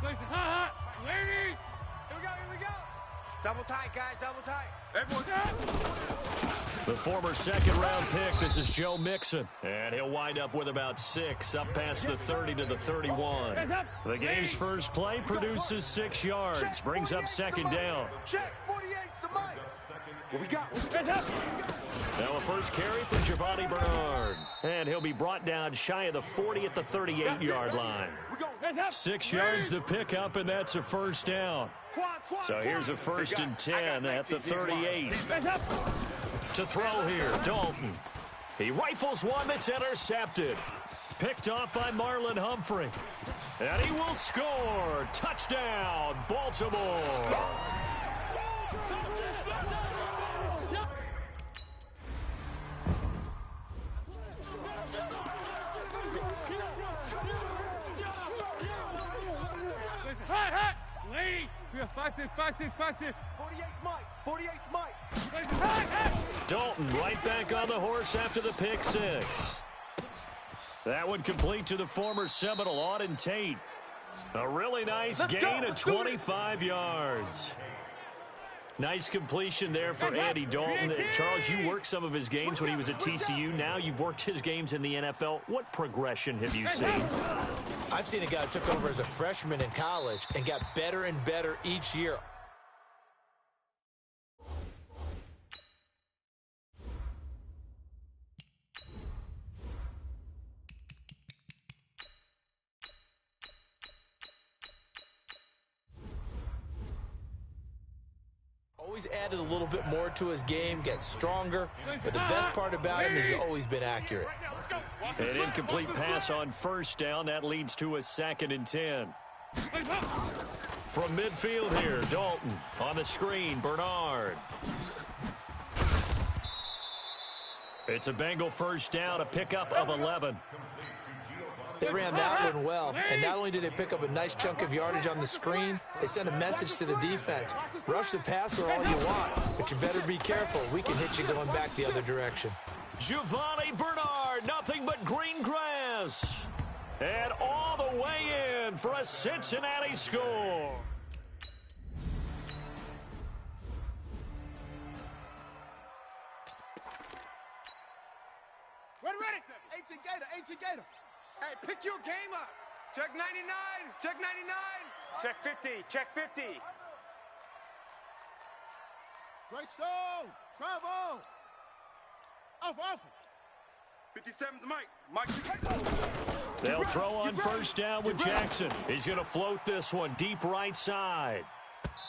Ladies! Here we go. Double tight, guys, double tight. Everyone. The former second-round pick, this is Joe Mixon. And he'll wind up with about 6, up past the 30 to the 31. The game's first play produces 6 yards, brings up second down. Check, 48's the mic. What we got? Now a first carry for Giovanni Bernard. And he'll be brought down shy of the 40 at the 38-yard line. 6 yards the pickup, and that's a first down. So here's a 1st and 10 at the 38. To throw here, Dalton. He rifles one that's intercepted. Picked off by Marlon Humphrey. And he will score. Touchdown, Baltimore. Lady! Faster. 48's Mike. Dalton right back on the horse after the pick 6. That one complete to the former Seminole, Auden Tate. A really nice gain of 25 yards. Nice completion there for Andy Dalton. Charles, you worked some of his games when he was at TCU. Now you've worked his games in the NFL. What progression have you seen? I've seen a guy who took over as a freshman in college and got better and better each year. Always added a little bit more to his game, gets stronger, but the best part about him is he's always been accurate. An incomplete pass on first down. That leads to a 2nd and 10. From midfield here, Dalton on the screen, Bernard. It's a Bengal first down, a pickup of 11. They ran that one well, and not only did they pick up a nice chunk of yardage on the screen, they sent a message to the defense. Rush the passer all you want, but you better be careful. We can hit you going back the other direction. Giovanni Bernard, nothing but green grass. And all the way in for a Cincinnati score. Ready. Ancient Gator. Hey, pick your game up. Check 99. Check 50. Great stone. Travel. Off. 57's Mike. They'll throw on first down with Jackson. He's going to float this one deep right side.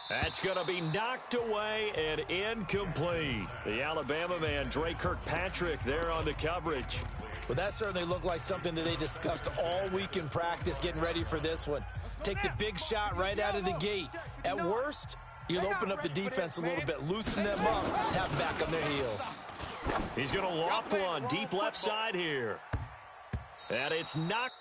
That's going to be knocked away and incomplete. The Alabama man, Dre Kirkpatrick, there on the coverage. Well, that certainly looked like something that they discussed all week in practice getting ready for this one. Take the big shot right out of the gate. At worst, you'll open up the defense a little bit, loosen them up, have them back on their heels. He's going to loft one deep left side here. And it's knocked.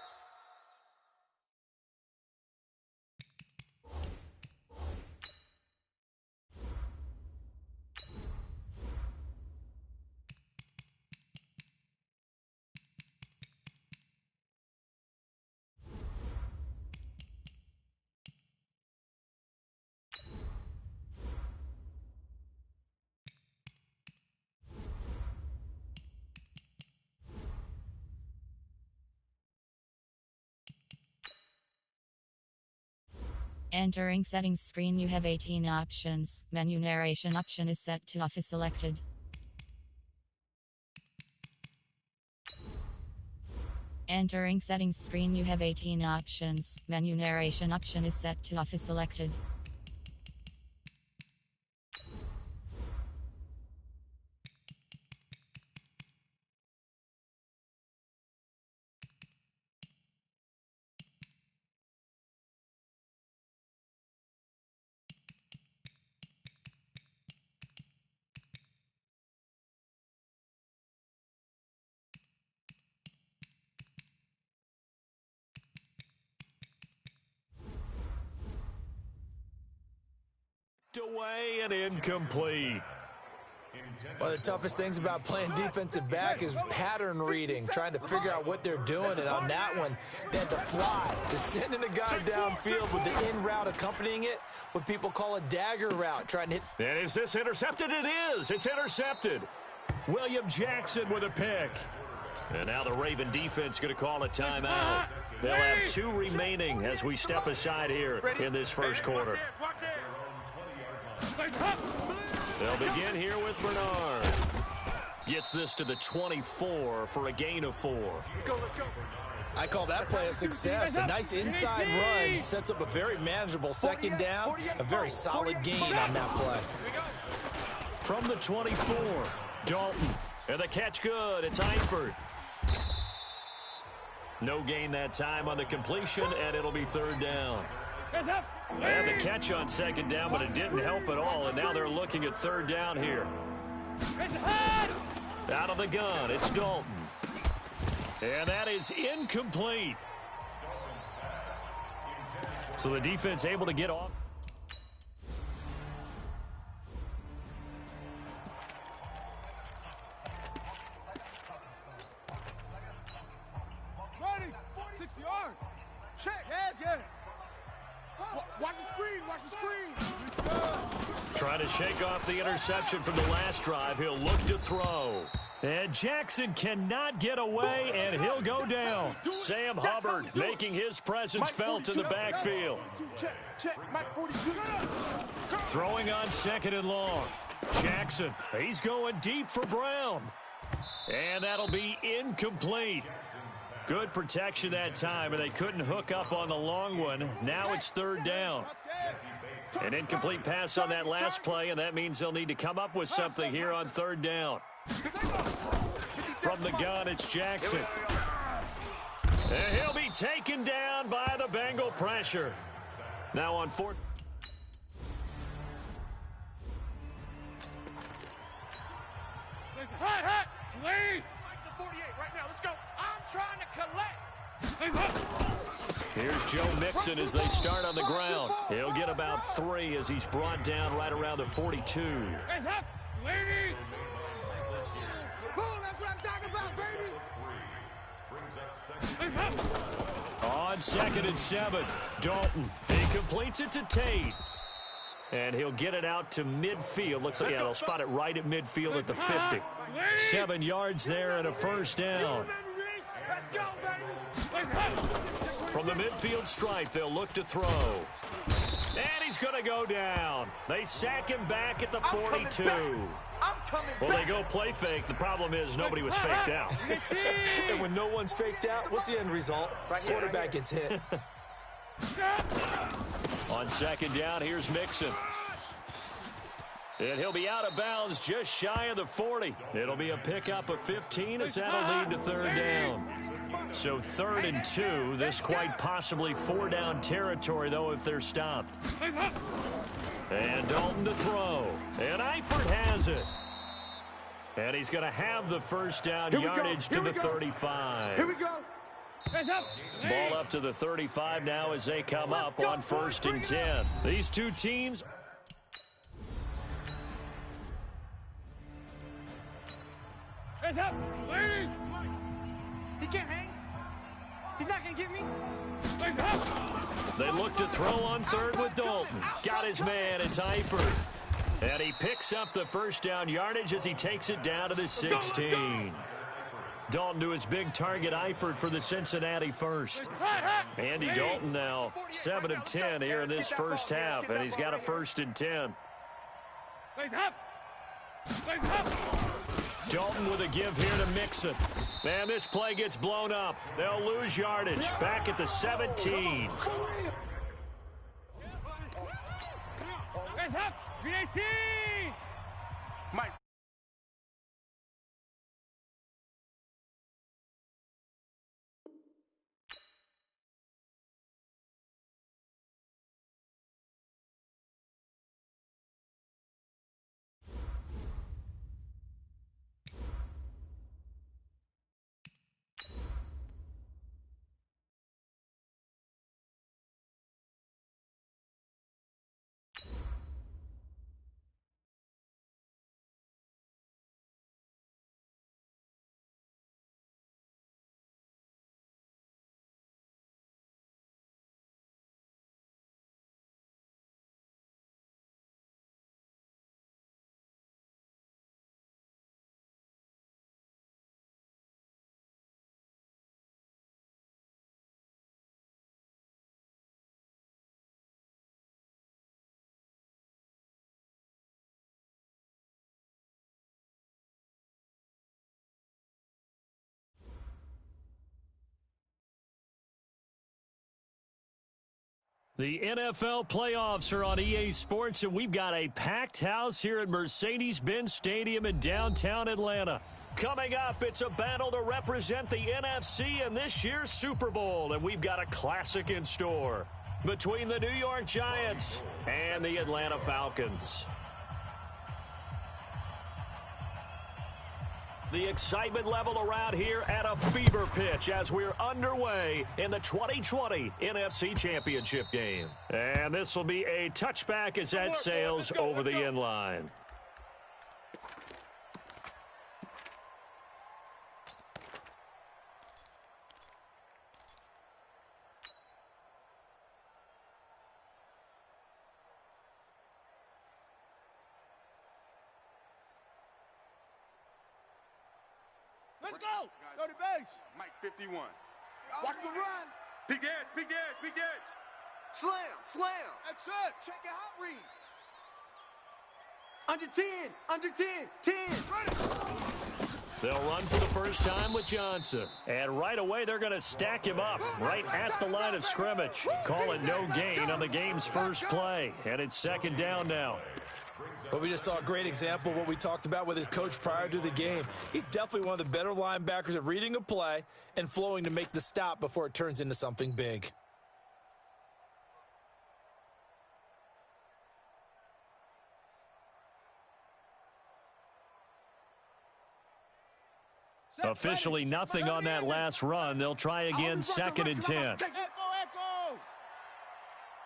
Entering settings screen, you have 18 options. Menu narration option is set to off is selected. Entering settings screen, you have 18 options. Menu narration option is set to off is selected. Away and incomplete. One of the toughest things about playing defensive back is pattern reading, trying to figure out what they're doing. And on that one, they had to fly, just sending a guy downfield with the in route accompanying it, what people call a dagger route, trying to hit. And is this intercepted? It is. It's intercepted. William Jackson with a pick. And now the Raven defense going to call a timeout. They'll have 2 remaining as we step aside here in this first quarter. They'll begin here with Bernard. Gets this to the 24 for a gain of 4. Let's go, let's go. I call that play a success. A nice inside run sets up a very manageable second down. A very solid gain on that play. From the 24, Dalton. And the catch good. It's Eifert. No gain that time on the completion, and it'll be third down. And the catch on second down, but it didn't help at all, and now they're looking at third down here. Out of the gun, it's Dalton. And that is incomplete. So the defense able to get off. Ready, 60 yards. Check, heads, yeah. Watch the screen, watch the screen. Trying to shake off the interception from the last drive. He'll look to throw. And Jackson cannot get away, and he'll go down. Sam Hubbard making his presence felt in the backfield. Throwing on second and long. Jackson, he's going deep for Brown. And that'll be incomplete. Good protection that time, and they couldn't hook up on the long one. Now it's third down. An incomplete pass on that last play, and that means they'll need to come up with something here on third down. From the gun, it's Jackson. And he'll be taken down by the Bengal pressure. Now on fourth. Hot, lead. The 48 right now, let's go. I'm trying to collect. Here's Joe Mixon as they start on the ground. He'll get about 3 as he's brought down right around the 42. Hands up, lady. Boom, that's what I'm talking about, baby. On second and 7, Dalton. He completes it to Tate. And he'll get it out to midfield. Looks like, yeah, they'll spot it right at midfield at the 50. 7 yards there and a first down. Let's go, baby. From the midfield stripe, they'll look to throw. And he's going to go down. They sack him back at the 42. Well, they go play fake. The problem is nobody was faked out. And when no one's faked out, what's the end result? Quarterback gets hit. On second down, here's Mixon. And he'll be out of bounds just shy of the 40. It'll be a pickup of 15 as that'll lead to third down. So 3rd and 2, this quite possibly 4-down territory, though, if they're stopped. And Dalton to throw. And Eifert has it. And he's going to have the first down yardage to the 35. Here we go. Ball up to the 35 now as they come up on 1st and 10. These two teams. Hands up, lady. He can't hang. He's not going to get me. They look to throw on 3rd with Dalton. Got his man, it's Eifert. And he picks up the first down yardage as he takes it down to the 16. Dalton to his big target, Eifert, for the Cincinnati first. Andy Dalton now 7 of 10 here in this first half, and he's got a 1st and 10. Dalton with a give here to Mixon. Man, this play gets blown up. They'll lose yardage. Back at the 17. Mike. The NFL playoffs are on EA Sports, and we've got a packed house here at Mercedes-Benz Stadium in downtown Atlanta. Coming up, it's a battle to represent the NFC in this year's Super Bowl, and we've got a classic in store between the New York Giants and the Atlanta Falcons. The excitement level around here at a fever pitch as we're underway in the 2020 NFC Championship game. And this will be a touchback as that sails over the end line. Let's go. Go to base. Mike 51. Watch the run. Big edge, big edge, big edge. Slam, slam. That's it. Check your hot read. Under 10, under 10, 10. They'll run for the first time with Johnson. And right away, they're going to stack him up right at the line of scrimmage. Call it no gain on the game's first play. And it's second down now. Well, we just saw a great example of what we talked about with his coach prior to the game. He's definitely one of the better linebackers at reading a play and flowing to make the stop before it turns into something big. Officially nothing on that last run. They'll try again, second and 10. Echo, echo.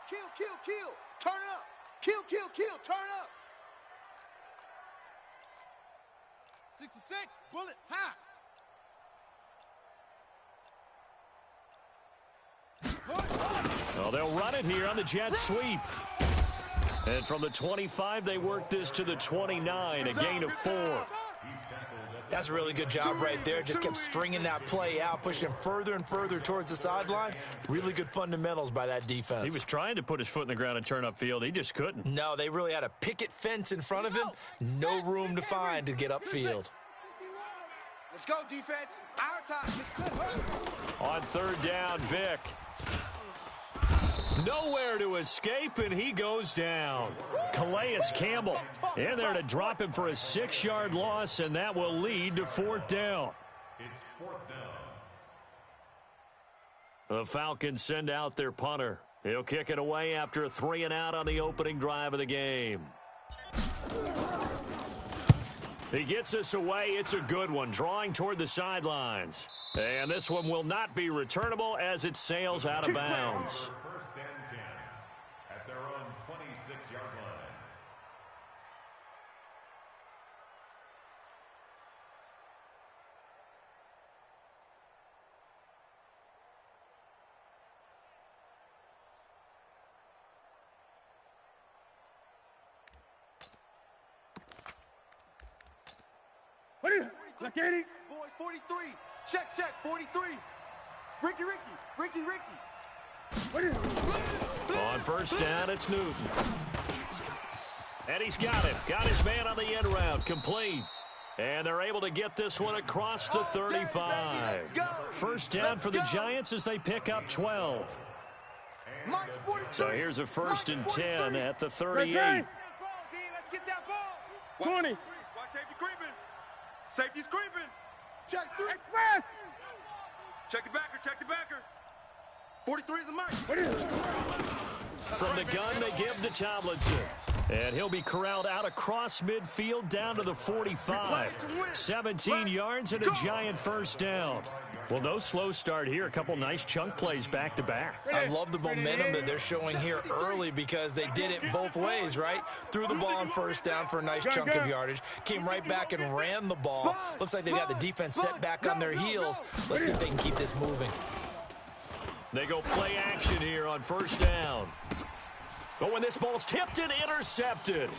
Kill, kill, kill. Turn up. Kill, kill, kill. Turn up. 66, bullet, high. Well, they'll run it here on the jet sweep. And from the 25, they work this to the 29, a gain of 4. That's a really good job right there. Just kept stringing that play out, pushing him further and further towards the sideline. Really good fundamentals by that defense. He was trying to put his foot in the ground and turn upfield. He just couldn't. No, they really had a picket fence in front of him. No room to find to get upfield. Let's go, defense. Our time. On third down, Vic. Nowhere to escape, and he goes down. Calais Campbell in there to drop him for a 6-yard loss, and that will lead to fourth down. It's fourth down. The Falcons send out their punter. He'll kick it away after a 3-and-out on the opening drive of the game. He gets this away. It's a good one, drawing toward the sidelines. And this one will not be returnable as it sails out of bounds. First and 10 at their own 26-yard line. What is it? Look at it. Boy, 43. Check, 43. Ricky. What is it? On first down, it's Newton. And he's got him. Got his man on the end route. Complete. And they're able to get this one across the 35. First down for the Giants as they pick up 12. So here's a first and 10 at the 38. Let's get that ball. 20. Watch safety creeping. Safety's creeping. Check 3. Check the backer. 43 is the mark. What is it? From the gun, they give to Tomlinson. And he'll be corralled out across midfield down to the 45. 17 yards and a Giant first down. Well, no slow start here. A couple nice chunk plays back-to-back. I love the momentum that they're showing here early because they did it both ways, right? Threw the ball on first down for a nice chunk of yardage. Came right back and ran the ball. Looks like they've got the defense set back on their heels. Let's see if they can keep this moving. They go play action here on first down. But when this ball's tipped and intercepted.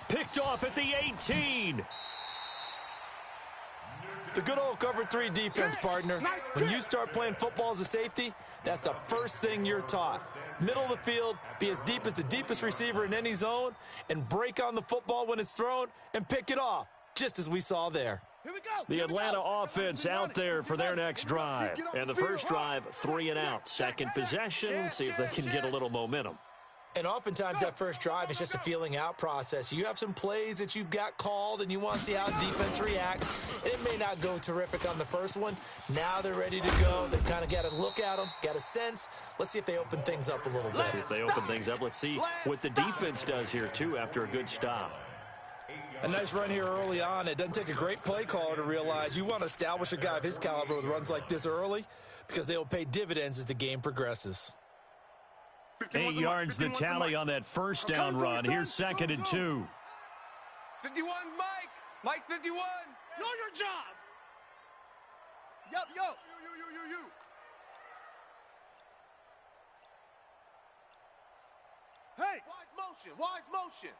Picked off at the 18. The good old cover 3 defense, partner. When you start playing football as a safety, that's the first thing you're taught. Middle of the field, be as deep as the deepest receiver in any zone, and break on the football when it's thrown and pick it off, just as we saw there. The Atlanta offense out there for their next drive. And the first drive, 3 and out. Second possession, see if they can get a little momentum. And oftentimes that first drive is just a feeling out process. You have some plays that you've got called and you want to see how defense reacts. It may not go terrific on the first one. Now they're ready to go. They've kind of got to look at them, got a sense. Let's see if they open things up a little bit. See if they open things up. Let's see what the defense does here, too, after a good stop. A nice run here early on. It doesn't take a great play caller to realize you want to establish a guy of his caliber with runs like this early because they will pay dividends as the game progresses. 8 yards the tally on that first down run. Here's 2nd and 2. 51's Mike. Mike's 51. Know your job. Yo. You. Hey. Wise motion.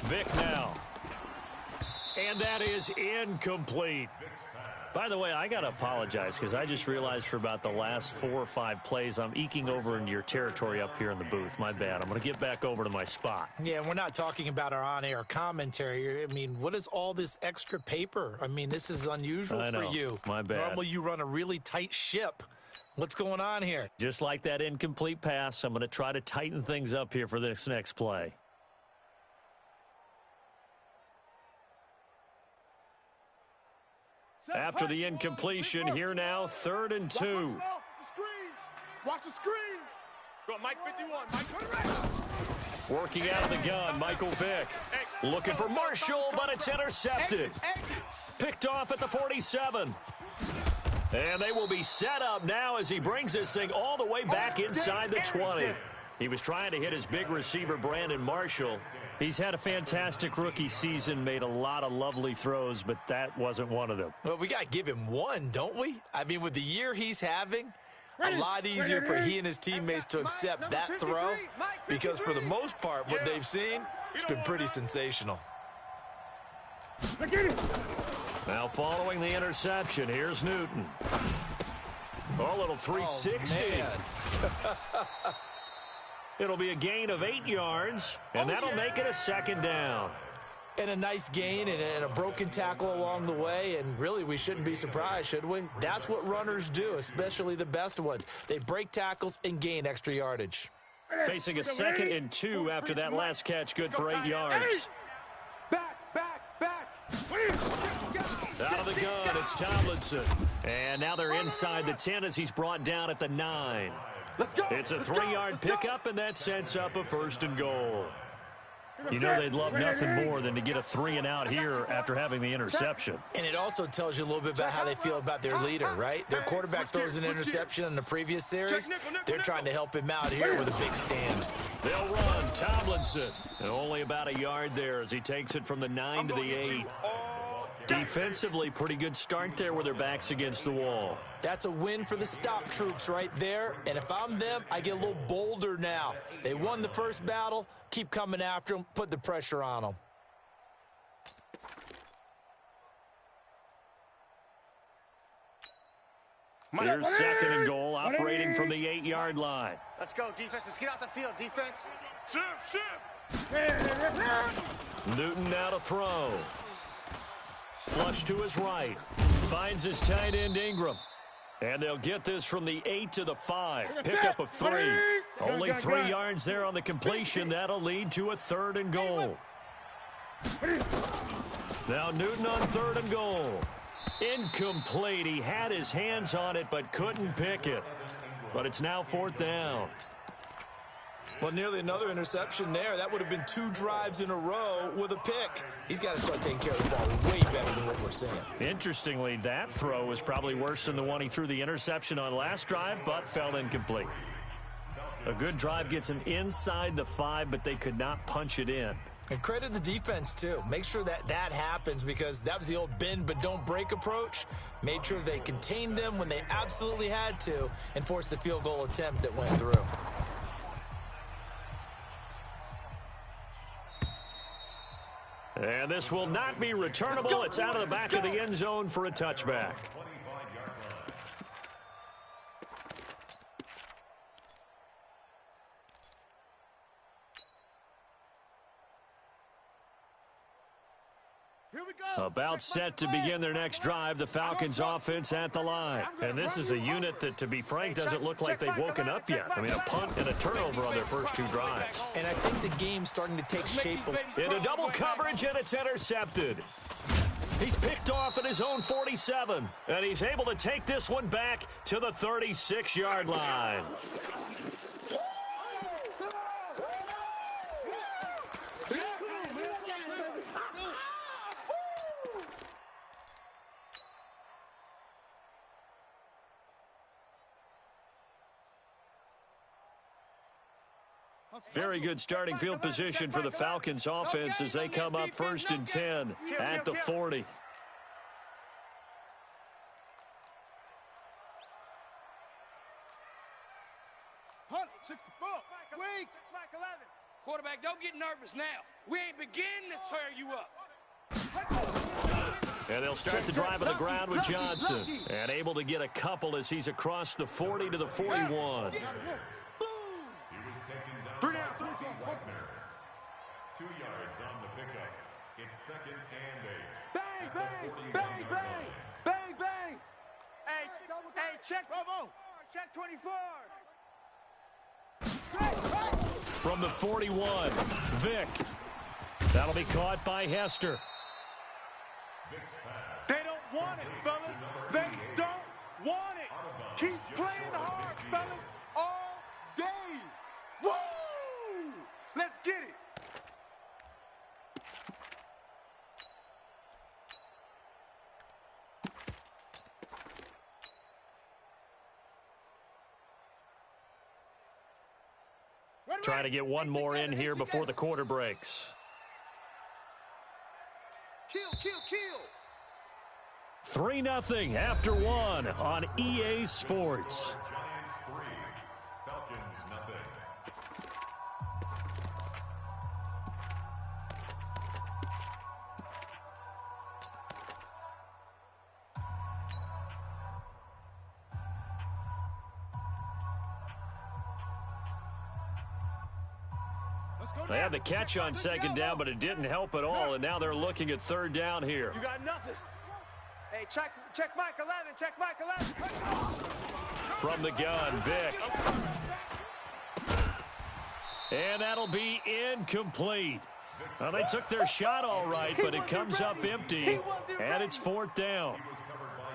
Vic now. And that is incomplete. By the way, I got to apologize because I just realized for about the last 4 or 5 plays, I'm eking over into your territory up here in the booth. My bad. I'm going to get back over to my spot. Yeah, we're not talking about our on-air commentary. I mean, what is all this extra paper? I mean, this is unusual for you. My bad. Normally you run a really tight ship. What's going on here? Just like that incomplete pass, I'm going to try to tighten things up here for this next play. After the incompletion, here now, 3rd and 2. Watch the screen. Go, Mike 51. Mike, working out of the gun, Michael Vick. Looking for Marshall, but it's intercepted. Picked off at the 47. And they will be set up now as he brings this thing all the way back inside the 20. He was trying to hit his big receiver, Brandon Marshall. He's had a fantastic rookie season, made a lot of lovely throws, but that wasn't one of them. Well, we got to give him one, don't we? I mean, with the year he's having, a lot easier for he and his teammates to accept that throw because for the most part, what they've seen, it's been pretty sensational. Now following the interception, here's Newton. Oh, little 360. Oh, It'll be a gain of 8 yards, and that'll make it a 2nd down. And a nice gain and a broken tackle along the way, and really we shouldn't be surprised, should we? That's what runners do, especially the best ones. They break tackles and gain extra yardage. Facing a 2nd and 2 after that last catch, good for 8 yards. Back. Out of the gun, it's Tomlinson. And now they're inside the 10 as he's brought down at the 9. Let's go. It's a 3-yard pickup, and that sets up a 1st and goal. You know they'd love nothing more than to get a 3 and out here after having the interception. And it also tells you a little bit about how they feel about their leader, right? Their quarterback throws an interception in the previous series. They're trying to help him out here with a big stand. They'll run Tomlinson. And only about a yard there as he takes it from the 9 to the 8. Defensively, pretty good start there with their backs against the wall. That's a win for the stop troops right there. And if I'm them, I get a little bolder now. They won the first battle. Keep coming after them. Put the pressure on them. Here's 2nd and goal, operating from the 8-yard line. Let's go, defense. Let's get out the field, defense. Shift. Newton now to throw. Flush to his right. Finds his tight end, Ingram. And they'll get this from the 8 to the 5. Pickup of 3. Only 3 yards there on the completion. That'll lead to a 3rd and goal. Now Newton on 3rd and goal. Incomplete. He had his hands on it but couldn't pick it. But it's now 4th down. Well, nearly another interception there. That would have been 2 drives in a row with a pick. He's got to start taking care of the ball way better than what we're seeing. Interestingly, that throw was probably worse than the one he threw the interception on last drive, but fell incomplete. A good drive gets him inside the 5, but they could not punch it in. And credit the defense, too. Make sure that happens because that was the old bend but don't break approach. Made sure they contained them when they absolutely had to and forced the field goal attempt that went through. And this will not be returnable. It's out of the back of the end zone for a touchback. About set to begin their next drive, the Falcons offense at the line. And this is a unit that, to be frank, doesn't look like they've woken up yet. I mean, a punt and a turnover on their first 2 drives. And I think the game's starting to take shape. Into double coverage, and it's intercepted. He's picked off at his own 47, and he's able to take this one back to the 36-yard line. Very good starting field position for the Falcons offense as they come up 1st and 10 at the 40. Quarterback, don't get nervous now. We ain't beginning to tear you up. And they'll start the drive on the ground with Johnson. And able to get a couple as he's across the 40 to the 41. 2 yards on the pickup. It's 2nd and 8. Bang, bang, bang, bang, bang, bang. Hey, check 24. From the 41, Vick. That'll be caught by Hester. They don't want it, fellas. They don't want it. Keep playing hard, fellas, all day. Woo! Let's get it. Trying to get one more in here before the quarter breaks. Kill, kill, kill. 3-0 after 1 on EA Sports. Giants 3, Falcons nothing. They had the catch on 2nd down, but it didn't help at all, and now they're looking at 3rd down here. You got nothing. Hey, check Mike 11. Check Mike 11. From the gun, Vick. And that'll be incomplete. Well, they took their shot all right, but it comes up empty, and it's 4th down.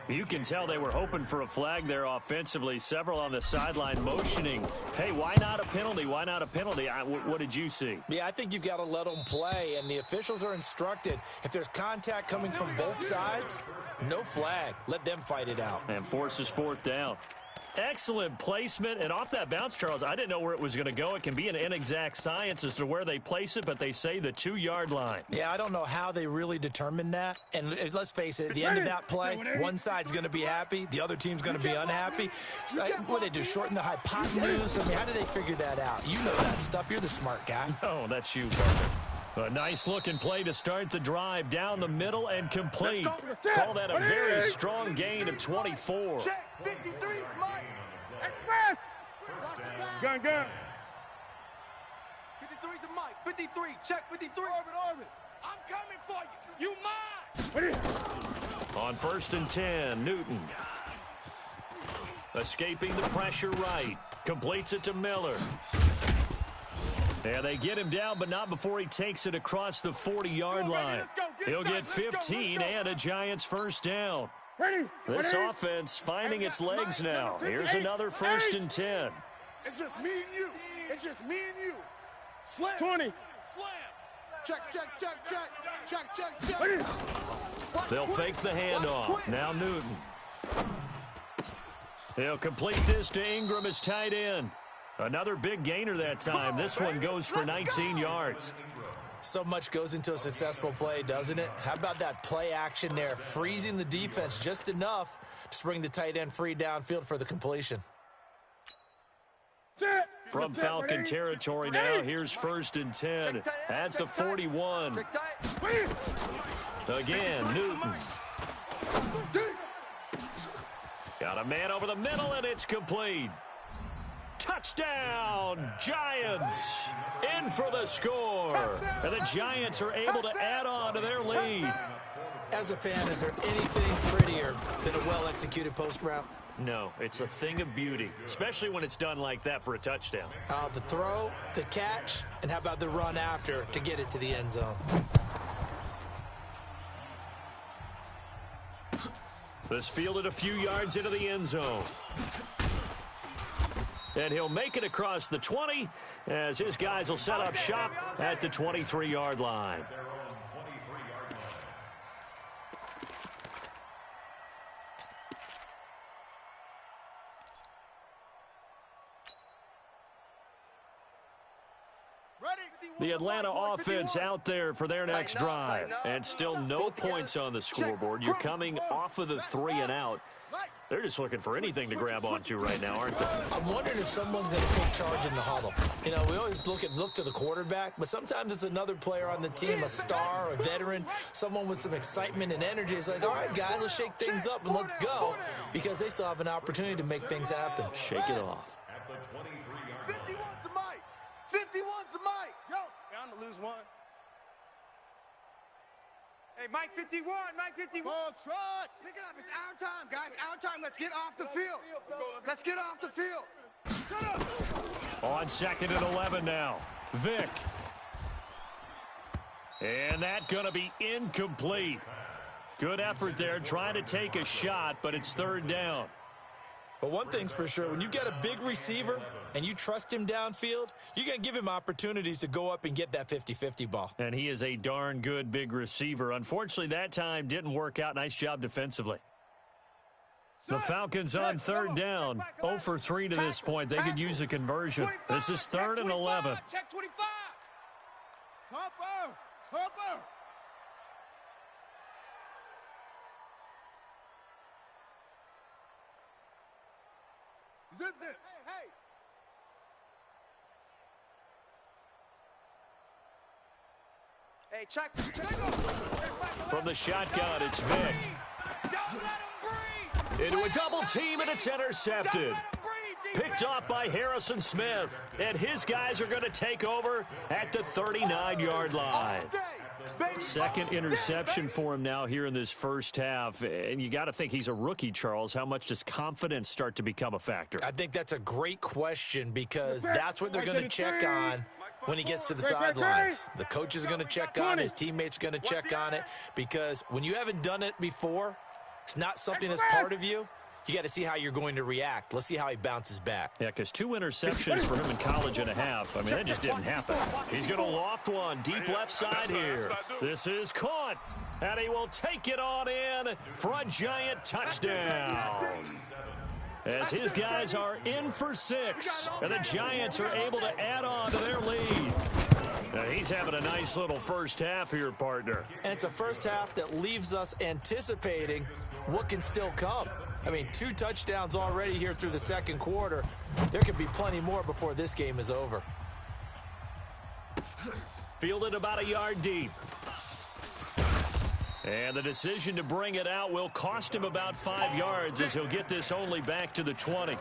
You can tell they were hoping for a flag there offensively. Several on the sideline motioning, hey, why not a penalty? Why not a penalty? What did you see? Yeah, I think you've got to let them play, and the officials are instructed. If there's contact coming from both sides, no flag. Let them fight it out. And forces 4th down. Excellent placement, and off that bounce, Charles, I didn't know where it was going to go. It can be an inexact science as to where they place it, but they say the 2-yard line. Yeah, I don't know how they really determined that. And let's face it, at the end of that play, one side's going to be happy, the other team's going to be unhappy. So, what do they do, shorten the hypotenuse? I mean, how do they figure that out? You know that stuff. You're the smart guy. No, that's you, Parker. A nice-looking play to start the drive down the middle and complete. Call that a very strong gain of 24. Check 53, Mike. Express. Gun. 53's the Mike. 53. Check 53. Orbit. I'm coming for you. You mine. On 1st and 10, Newton. Escaping the pressure right. Completes it to Miller. And they get him down, but not before he takes it across the 40-yard line. He'll get 15 and a Giants 1st down. This offense finding its legs now. Here's another 1st and 10. It's just me and you. It's just me and you. Slam. 20. Slam. Check. They'll fake the handoff. Now Newton. They'll complete this to Ingram as tight end. Another big gainer that time. This one goes for 19 yards. So much goes into a successful play, doesn't it? How about that play action there, freezing the defense just enough to bring the tight end free downfield for the completion. From Falcon territory now, here's 1st and 10 at the 41. Again, Newton. Got a man over the middle, and it's complete. Touchdown, Giants, in for the score. And the Giants are able to add on to their lead. As a fan, is there anything prettier than a well-executed post route? No, it's a thing of beauty, especially when it's done like that for a touchdown. The throw, the catch, and how about the run after to get it to the end zone? This fielded a few yards into the end zone. And he'll make it across the 20 as his guys will set up shop at the 23-yard line. The Atlanta offense out there for their next drive. And still no points on the scoreboard. You're coming off of the 3 and out. They're just looking for anything to grab onto right now, aren't they? I'm wondering if someone's going to take charge in the huddle. You know, we always look to the quarterback, but sometimes it's another player on the team, a star, a veteran, someone with some excitement and energy. It's like, all right, guys, let's shake things up and let's go, because they still have an opportunity to make things happen. Shake it off. 51's the mic. 51's the mic. Yo, Bound to lose one. Hey, Mike 51, Mike 51. ball truck. Pick it up. It's our time, guys. Our time. Let's get off the field. Let's get off the field. Shut up. On 2nd and 11 now. Vick. And that going to be incomplete. Good effort there trying to take a shot, but it's 3rd down. But one thing's for sure, when you get a big receiver and you trust him downfield, you're going to give him opportunities to go up and get that 50-50 ball. And he is a darn good big receiver. Unfortunately, that time didn't work out. Nice job defensively. The Falcons on 3rd down. 0 for 3 to this point. They could use a conversion. This is 3rd and 11. Check 25. Topper. Zip it. Hey. Hey, check. From the shotgun, it's Vick. Don't let him breathe. Into a double team, and it's intercepted. Picked off by Harrison Smith. And his guys are going to take over at the 39-yard line. Second interception for him now here in this first half. And you got to think he's a rookie, Charles. How much does confidence start to become a factor? I think that's a great question, because that's what they're going to check on when he gets to the sidelines. The coach is going to check on it. His teammates are going to check on it, because when you haven't done it before, it's not something that's part of you. You got to see how you're going to react. Let's see how he bounces back. Yeah, because 2 interceptions for him in college and a half. I mean, that just didn't happen. He's going to loft one deep left side here. This is caught, and he will take it on in for a giant touchdown. As his guys are in for 6, and the Giants are able to add on to their lead. Now, he's having a nice little first half here, partner. And it's a first half that leaves us anticipating what can still come. I mean, 2 touchdowns already here through the second quarter. There could be plenty more before this game is over. Fielded about a yard deep. And the decision to bring it out will cost him about 5 yards, as he'll get this only back to the 20.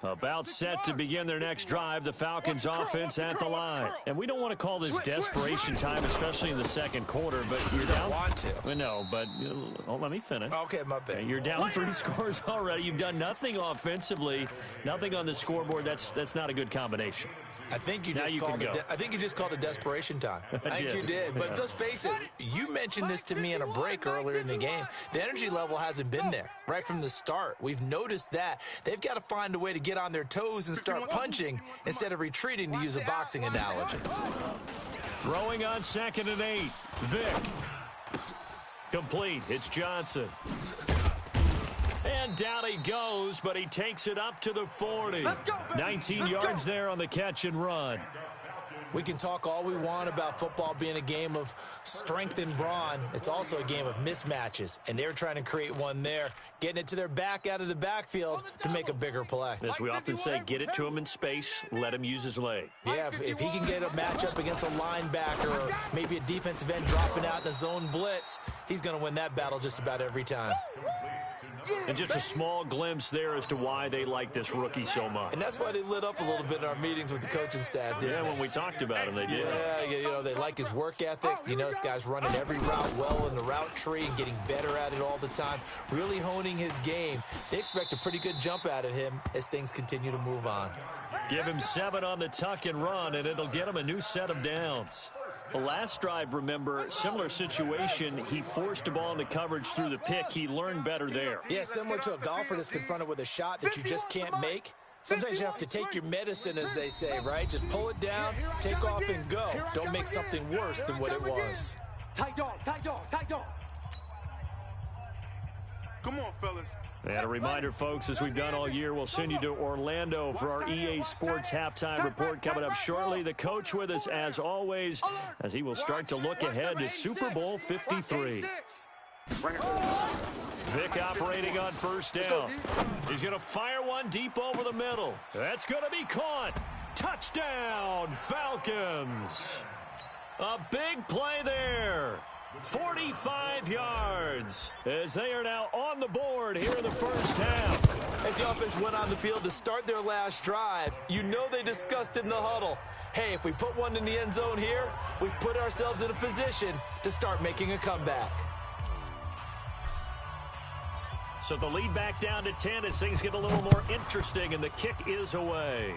About set to begin their next drive, the Falcons offense at the line. And we don't want to call this desperation time, especially in the second quarter, but you're down. I want to. No, but let me finish. Okay, my bad. You're down 3 scores already. You've done nothing offensively, nothing on the scoreboard. That's not a good combination. I think you just called it desperation time. I think you did. But let's face it, you mentioned this to me in a break earlier in the game. The energy level hasn't been there right from the start. We've noticed that. They've got to find a way to get on their toes and start punching instead of retreating, to use a boxing analogy. Throwing on 2nd and 8. Vick. Complete. It's Johnson. And down he goes, but he takes it up to the 40. 19 yards there on the catch and run. We can talk all we want about football being a game of strength and brawn. It's also a game of mismatches, and they're trying to create one there, getting it to their back out of the backfield to make a bigger play. As we often say, get it to him in space, let him use his leg. Yeah, if he can get a matchup against a linebacker or maybe a defensive end dropping out in a zone blitz, he's going to win that battle just about every time. And just a small glimpse there as to why they like this rookie so much. And that's why they lit up a little bit in our meetings with the coaching staff, didn't they? When we talked about him, they did. Yeah, you know, they like his work ethic. You know, this guy's running every route well in the route tree and getting better at it all the time, really honing his game. They expect a pretty good jump out of him as things continue to move on. Give him 7 on the tuck and run, and it'll get him a new set of downs. The last drive, remember, similar situation. He forced a ball into coverage through the pick. He learned better there. Yeah, similar to a golfer that's confronted with a shot that you just can't make. Sometimes you have to take your medicine, as they say, right? Just pull it down, take off, and go. Don't make something worse than what it was. Tight dog, tight dog, tight dog. Come on, fellas. And a reminder, folks, as we've done all year, we'll send you to Orlando for our EA Sports halftime report coming up shortly. The coach with us, as always, as he will start to look ahead to Super Bowl 53. Vic operating on first down. He's going to fire one deep over the middle. That's going to be caught. Touchdown, Falcons. A big play there. 45 yards as they are now on the board here in the first half. As the offense went on the field to start their last drive, you know they discussed in the huddle, hey, if we put one in the end zone here, we've put ourselves in a position to start making a comeback. So the lead back down to 10 as things get a little more interesting, and the kick is away.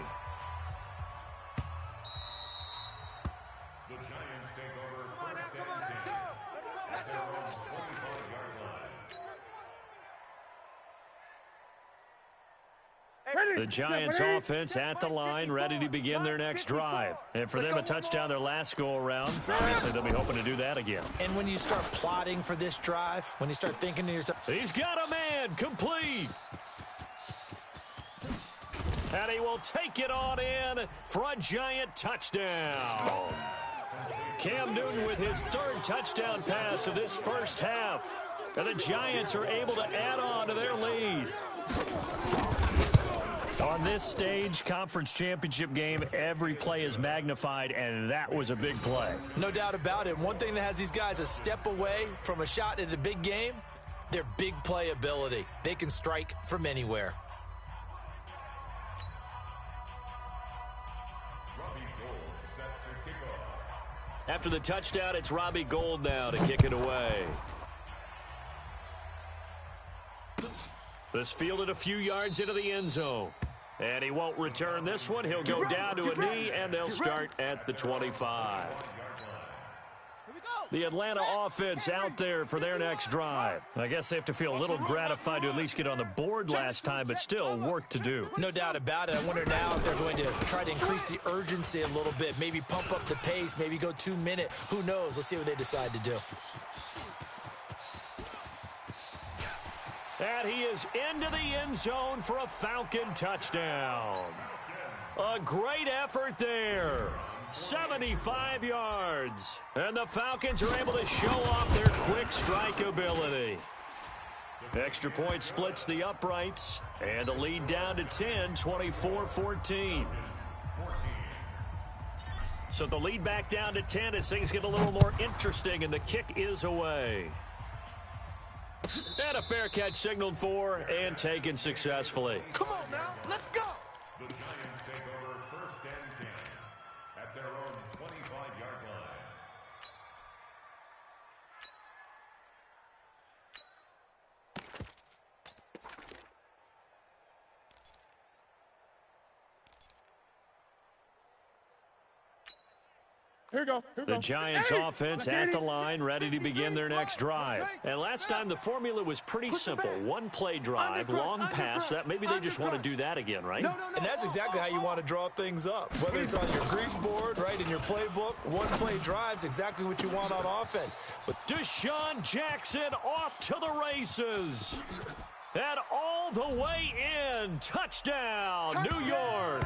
The Giants offense at the line, ready to begin their next drive. And for them, a touchdown their last go-around. Obviously, they'll be hoping to do that again. And when you start plotting for this drive, when you start thinking to yourself, he's got a man, complete. And he will take it on in for a Giant touchdown. Cam Newton with his 3rd touchdown pass of this first half. And the Giants are able to add on to their lead. On this stage, conference championship game, every play is magnified, and that was a big play. No doubt about it. One thing that has these guys a step away from a shot at a big game, their big play ability. They can strike from anywhere. After the touchdown, it's Robbie Gould now to kick it away. This fielded a few yards into the end zone. And he won't return this one. He'll go down to a knee, and they'll start at the 25. The Atlanta offense out there for their next drive. I guess they have to feel a little gratified to at least get on the board last time, but still work to do. No doubt about it. I wonder now if they're going to try to increase the urgency a little bit, maybe pump up the pace, maybe go 2-minute. Who knows? Let's see what they decide to do. And he is into the end zone for a Falcon touchdown. A great effort there. 75 yards. And the Falcons are able to show off their quick strike ability. Extra point splits the uprights. And the lead down to 10, 24-14. So the lead back down to 10 as things get a little more interesting, and the kick is away. And a fair catch signaled for and taken successfully. Come on now, let's go. The Giants take over 1st and 10 at their own 25-yard line. Here we go. The Giants offense at the line, ready to begin their next drive. And last time the formula was pretty simple. One play drive, long pass. That maybe they just want to do that again, right? And that's exactly how you want to draw things up. Whether it's on your grease board, right, in your playbook, one play drive's exactly what you want on offense. But Deshaun Jackson off to the races. And all the way in. Touchdown, New York.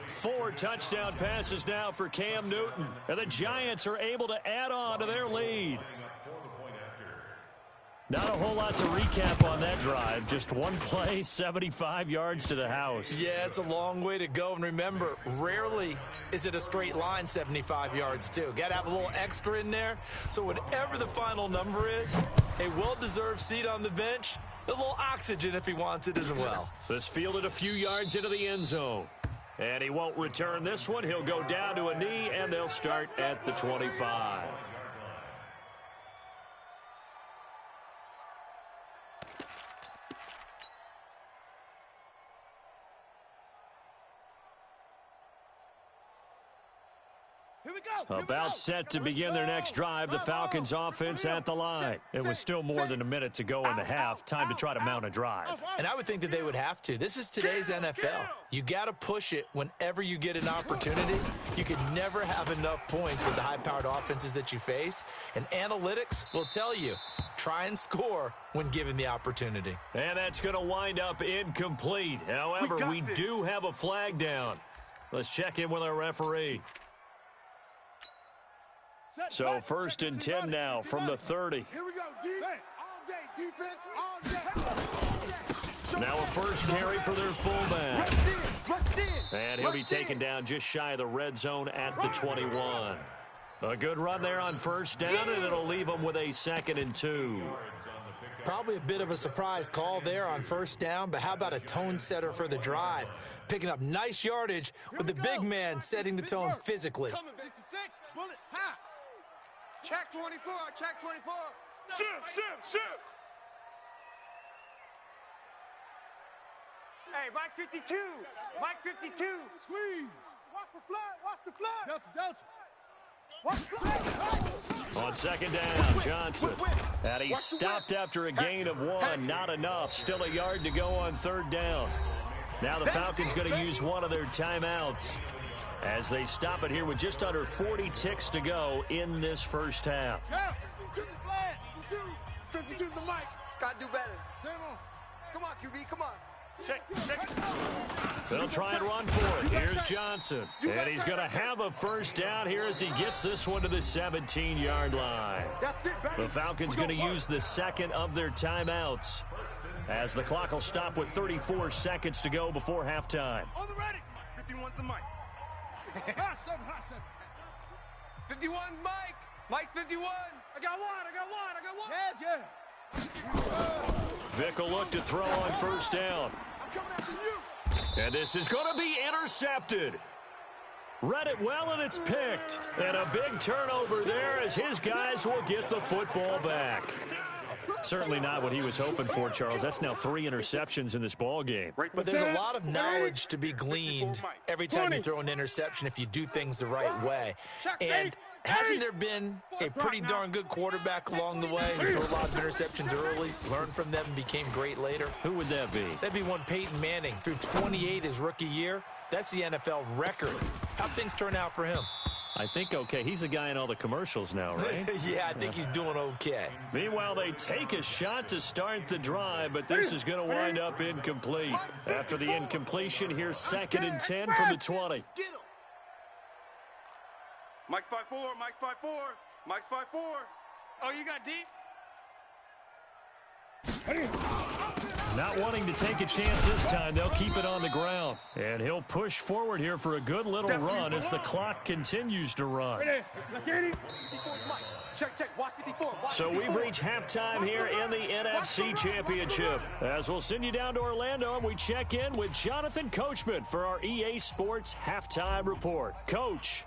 4 touchdown passes now for Cam Newton. And the Giants are able to add on to their lead. Not a whole lot to recap on that drive. Just one play, 75 yards to the house. yeah, it's a long way to go. And remember, rarely is it a straight line 75 yards, too. Got to have a little extra in there. So whatever the final number is, a well-deserved seat on the bench, A little oxygen if he wants it as well. This fielded a few yards into the end zone. And he won't return this one. He'll go down to a knee, and they'll start at the 25. About set to begin their next drive, the Falcons offense at the line. It was still more than a minute to go in the half. Time to try to mount a drive. And I would think that they would have to. This is today's NFL. You got to push it whenever you get an opportunity. You can never have enough points with the high-powered offenses that you face. And analytics will tell you, try and score when given the opportunity. And that's going to wind up incomplete. However, we do have a flag down. Let's check in with our referee. So 1st and 10 now from the 30. Here we go, defense, all day. Now a first carry for their fullback. And he'll be taken down just shy of the red zone at the 21. A good run there on 1st down, and it'll leave them with a 2nd and 2. Probably a bit of a surprise call there on 1st down, but how about a tone setter for the drive? Picking up nice yardage with the big man setting the tone physically. Check 24, check 24. Shift. Hey, Mike 52. Mike 52. Squeeze. Watch the flood. Delta. Watch the flood. On 2nd down, Johnson. And he's stopped after a gain of 1. Not enough. Still a yard to go on 3rd down. Now the Falcons going to use one of their timeouts as they stop it here with just under 40 ticks to go in this first half. 52's the mic. Gotta do better. Come on, QB, come on. Check. They'll try and run for it. Here's Johnson. And he's going to have a 1st down here as he gets this one to the 17-yard line. The Falcons going to use the 2nd of their timeouts as the clock will stop with 34 seconds to go before halftime. On the ready. 51's the mic. Hot 51's Mike. Mike 51. I got one. Yeah. Vick will look to throw on 1st down. I'm coming after you. And this is going to be intercepted. Read it well, and it's picked. And a big turnover there as his guys will get the football back. Certainly not what he was hoping for, Charles. That's now 3 interceptions in this ball game. But there's a lot of knowledge to be gleaned every time you throw an interception if you do things the right way. And hasn't there been a pretty darn good quarterback along the way who threw a lot of interceptions early, learned from them, and became great later? Who would that be? That'd be one Peyton Manning. Threw 28 his rookie year. That's the NFL record. How'd things turn out for him? I think okay. He's the guy in all the commercials now, right? Yeah, I think he's doing okay. Meanwhile, they take a shot to start the drive, but this is going to wind up incomplete. After the incompletion, here's 2nd and 10 from the 20. Mike's 5'4", Mike's 5'4", Mike's 5'4". Oh, you got deep? Not wanting to take a chance this time, they'll keep it on the ground. And he'll push forward here for a good little run as the clock continues to run. Check. Watch 54. So we've reached halftime here in the NFC Championship. As we'll send you down to Orlando, and we check in with Jonathan Coachman for our EA Sports Halftime Report. Coach,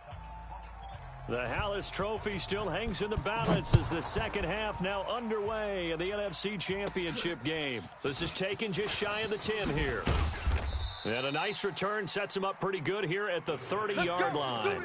the Hallis Trophy still hangs in the balance as the second half now underway in the NFC Championship game. This is taken just shy of the 10 here. And a nice return sets him up pretty good here at the 30-yard line.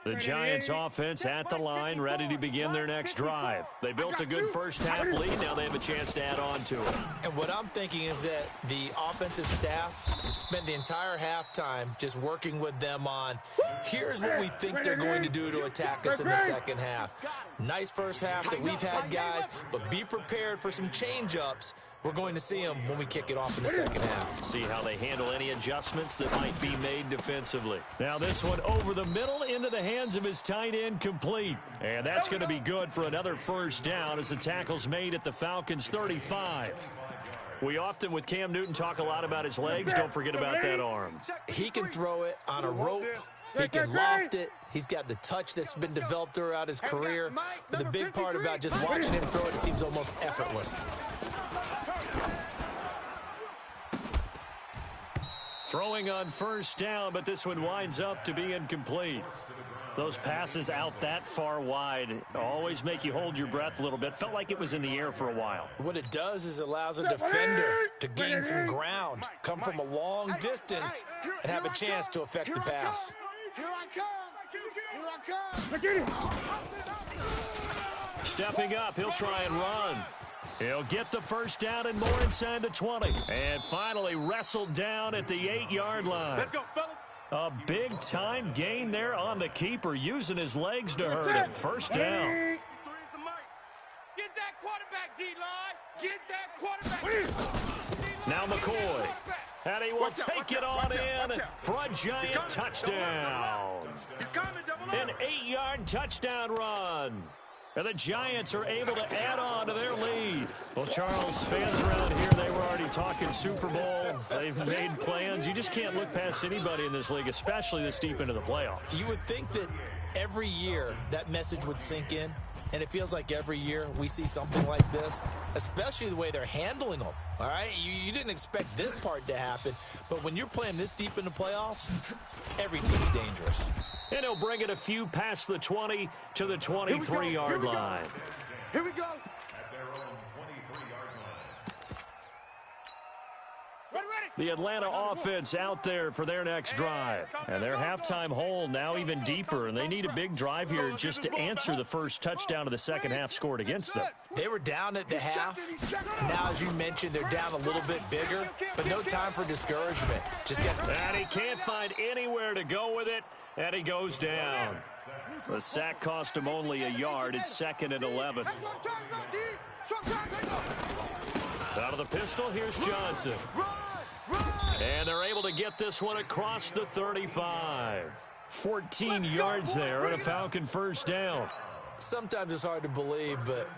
The Giants offense at the line, ready to begin their next drive. They built a good first half lead. Now they have a chance to add on to it. And what I'm thinking is that the offensive staff spent the entire halftime just working with them on, here's what we think they're going to do to attack us in the second half. Nice first half that we've had, guys, but be prepared for some change-ups We're going to see him when we kick it off in the second half. See how they handle any adjustments that might be made defensively. Now this one over the middle into the hands of his tight end, complete. And that's going to be good for another first down as the tackle's made at the Falcons' 35. We often, with Cam Newton, talk a lot about his legs. Don't forget about that arm. He can throw it on a rope. He can loft it. He's got the touch that's been developed throughout his career. But the big part about just watching him throw it, it seems almost effortless. Throwing on first down, but this one winds up to be incomplete. Those passes out that far wide always make you hold your breath a little bit. Felt like it was in the air for a while. What it does is allows a defender to gain some ground, come from a long distance, and have a chance to affect the pass. Here I come. Here I come. Stepping up, he'll try and run. He'll get the first down and more inside the 20. And finally wrestled down at the 8-yard line. Let's go, fellas. A big-time gain there on the keeper, using his legs to hurt him. First down. Get that quarterback, D-line. Get that quarterback. Now McCoy. And he will take it on in for a giant touchdown. An 8-yard touchdown run. And the Giants are able to add on to their lead. Well, Charles, fans around here, they were already talking Super Bowl. They've made plans. You just can't look past anybody in this league, especially this deep into the playoffs. You would think that every year that message would sink in, and it feels like every year we see something like this, especially the way they're handling them. All right, you didn't expect this part to happen, but when you're playing this deep in the playoffs, every team's dangerous. And he'll bring it a few past the 20 to the 23-yard line. Here we go. At their own 23-yard line. Ready. The Atlanta offense out there for their next drive. And their halftime hole now even deeper, and they need a big drive here just to answer the first touchdown of the second half scored against them. They were down at the half. Now, as you mentioned, they're down a little bit bigger, but no time for discouragement. Just get. And he can't find anywhere to go with it, and he goes down. The sack cost him only a yard. It's 2nd and 11. Out of the pistol, here's Johnson. And they're able to get this one across the 35. 14 yards there and a Falcon first down. Sometimes it's hard to believe, but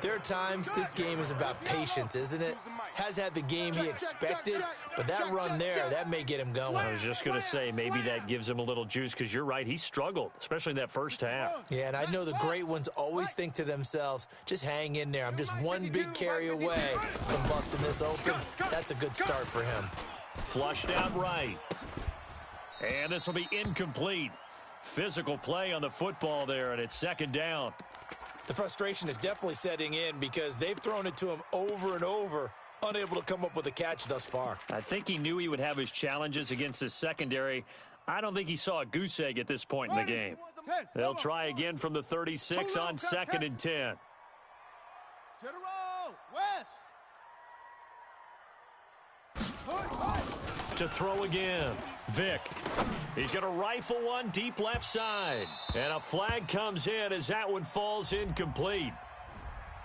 there are times this game is about patience, isn't it? Has had the game he expected, but that run there, that may get him going. I was just going to say, maybe that gives him a little juice, because you're right, he struggled, especially in that first half. Yeah, and I know the great ones always think to themselves, just hang in there. I'm just one big carry away from busting this open. That's a good start for him. Flushed out right. And this will be incomplete. Physical play on the football there, and it's 2nd down. The frustration is definitely setting in because they've thrown it to him over and over, unable to come up with a catch thus far. I think he knew he would have his challenges against his secondary. I don't think he saw a goose egg at this point in the game. They'll try again from the 36 on 2nd and 10. To throw again. Vick. He's going to rifle one deep left side. And a flag comes in as that one falls incomplete.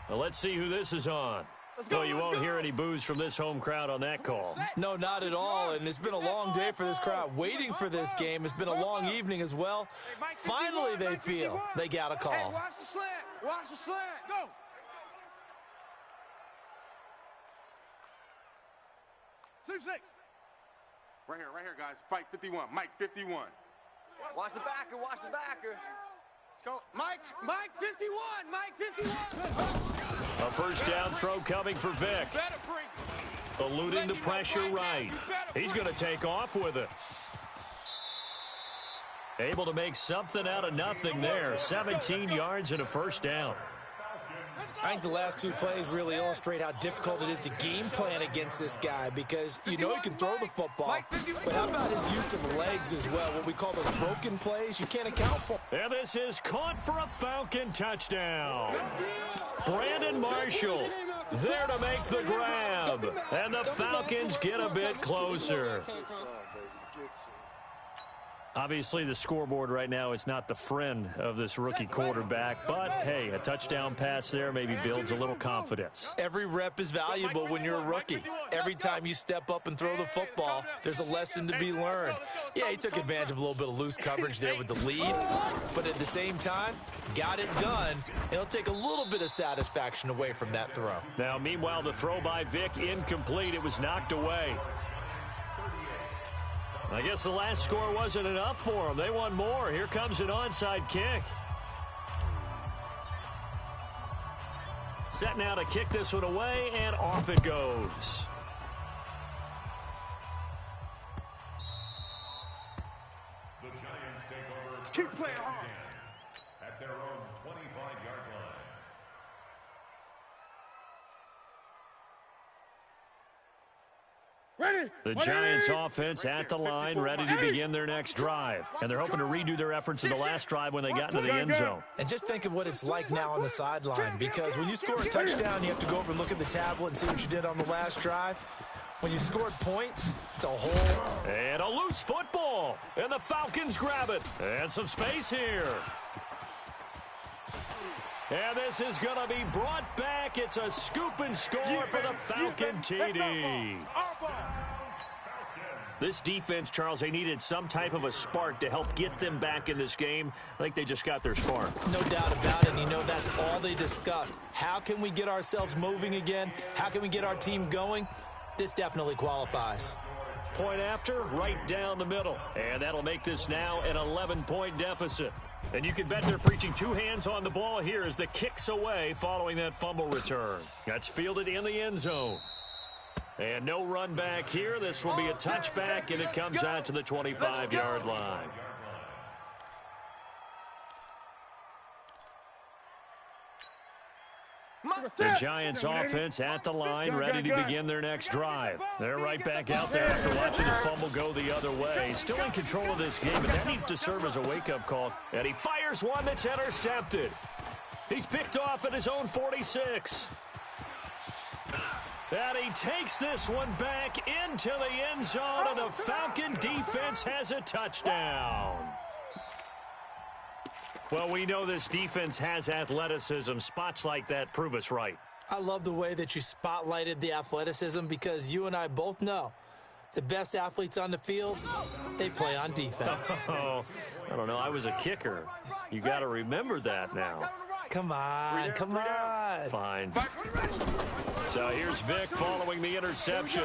Well, let's see who this is on. Well, you won't hear any boos from this home crowd on that call. No, not at all. And it's been a long day for this crowd. Waiting for this game. It's been a long evening as well. Finally, they feel they got a call. Hey, watch the slant. Watch the slant. Go. Six. Right here, guys. Fight 51. Mike 51. Watch the backer. Watch the backer. Let's go. Mike 51. Mike 51. A first down throw coming for Vick. Eluding the pressure right. He's going to take off with it. Able to make something out of nothing there. 17 yards and a first down. I think the last two plays really illustrate how difficult it is to game plan against this guy because you know he can throw the football, but how about his use of legs as well, what we call those broken plays you can't account for. And this is caught for a Falcon touchdown. Brandon Marshall there to make the grab, and the Falcons get a bit closer. Obviously, the scoreboard right now is not the friend of this rookie quarterback, but, hey, a touchdown pass there maybe builds a little confidence. Every rep is valuable when you're a rookie. Every time you step up and throw the football, there's a lesson to be learned. Yeah, he took advantage of a little bit of loose coverage there with the lead, but at the same time, got it done. It'll take a little bit of satisfaction away from that throw. Now, meanwhile, the throw by Vic incomplete. It was knocked away. I guess the last score wasn't enough for them. They want more. Here comes an onside kick. Set now to kick this one away, and off it goes. The Giants take over. Keep playing hard. At their own 25-yard line. Ready. The Giants offense at the line, ready to begin their next drive. And they're hoping to redo their efforts in the last drive when they got into the end zone. And just think of what it's like now on the sideline, because when you score a touchdown, you have to go over and look at the tablet and see what you did on the last drive. When you scored points, it's a whole... And a loose football. And the Falcons grab it. And some space here. And this is going to be brought back. It's a scoop and score for the Falcon TD. This defense, Charles, they needed some type of a spark to help get them back in this game. I think they just got their spark. No doubt about it. And you know, that's all they discussed. How can we get ourselves moving again? How can we get our team going? This definitely qualifies. Point after, right down the middle. And that'll make this now an 11-point deficit. And you can bet they're preaching two hands on the ball here as the kick's away following that fumble return. That's fielded in the end zone. And no run back here. This will be a touchback, and it comes out to the 25-yard line. The Giants offense at the line, ready to begin their next drive. They're right back out there after watching the fumble go the other way. Still in control of this game, but that needs to serve as a wake-up call. And he fires one that's intercepted. He's picked off at his own 46. And he takes this one back into the end zone, and the Falcon defense has a touchdown. Well, we know this defense has athleticism. Spots like that prove us right. I love the way that you spotlighted the athleticism, because you and I both know the best athletes on the field, they play on defense. Oh, I don't know. I was a kicker. You got to remember that now. Come on, come on. Fine. So here's Vic following the interception.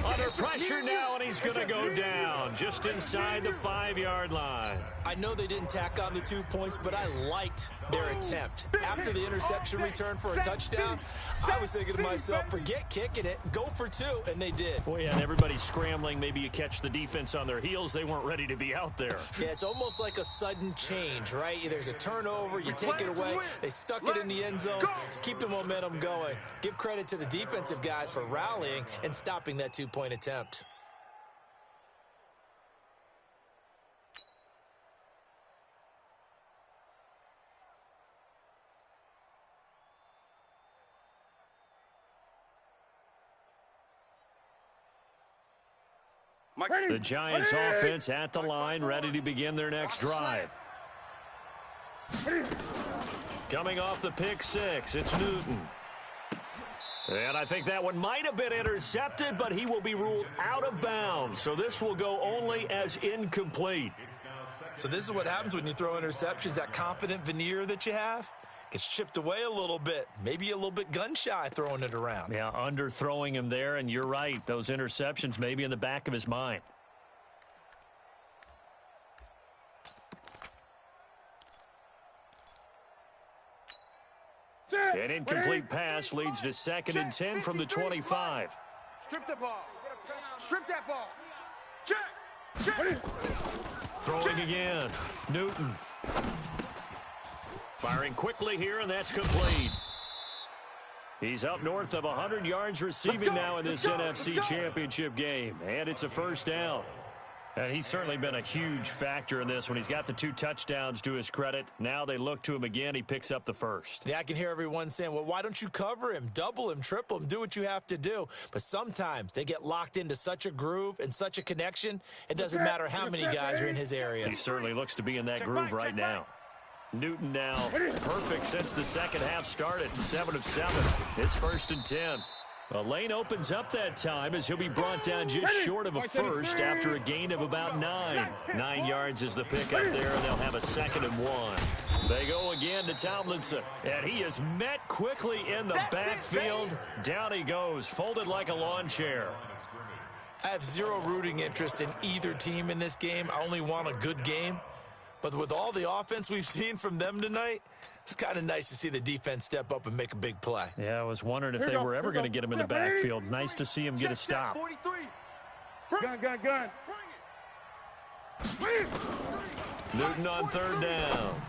Under pressure now, and he's going to go down just inside the 5-yard line. I know they didn't tack on the 2 points, but I liked their attempt. After the interception return for a touchdown, I was thinking to myself, forget kicking it, go for 2, and they did. Boy, yeah, and everybody's scrambling. Maybe you catch the defense on their heels. They weren't ready to be out there. Yeah, it's almost like a sudden change, right? There's a turnover, you take it away, they stuck it in the end zone, keep the momentum going. Give credit to the defensive guys for rallying and stopping that 2-point attempt. The Giants offense at the line, ready to begin their next drive. Coming off the pick six, it's Newton. And I think that one might have been intercepted, but he will be ruled out of bounds. So this will go only as incomplete. So this is what happens when you throw interceptions. That confident veneer that you have gets chipped away a little bit. Maybe a little bit gun-shy throwing it around. Yeah, underthrowing him there, and you're right. Those interceptions may be in the back of his mind. An incomplete pass leads to 2nd and 10 from the 25. Strip the ball. Strip that ball. Check. Throwing again. Newton. Firing quickly here, and that's complete. He's up north of 100 yards receiving now in this NFC Championship game. And it's a first down. And he's certainly been a huge factor in this when he's got the 2 touchdowns to his credit. Now they look to him again. He picks up the first. Yeah, I can hear everyone saying, well, why don't you cover him, double him, triple him, do what you have to do. But sometimes they get locked into such a groove and such a connection, it doesn't matter how many guys are in his area. He certainly looks to be in that groove right now. Newton now perfect since the second half started. 7 of 7. It's 1st and 10. A lane opens up that time as he'll be brought down just short of a first after a gain of about 9. 9 yards is the pickup there, and they'll have a 2nd and 1. They go again to Tomlinson, and he is met quickly in the backfield. Down he goes, folded like a lawn chair. I have zero rooting interest in either team in this game. I only want a good game. But with all the offense we've seen from them tonight, it's kind of nice to see the defense step up and make a big play. Yeah, I was wondering if they were ever going to get him in the backfield. Nice to see him get a stop. 43. Gun. Newton on 3rd down.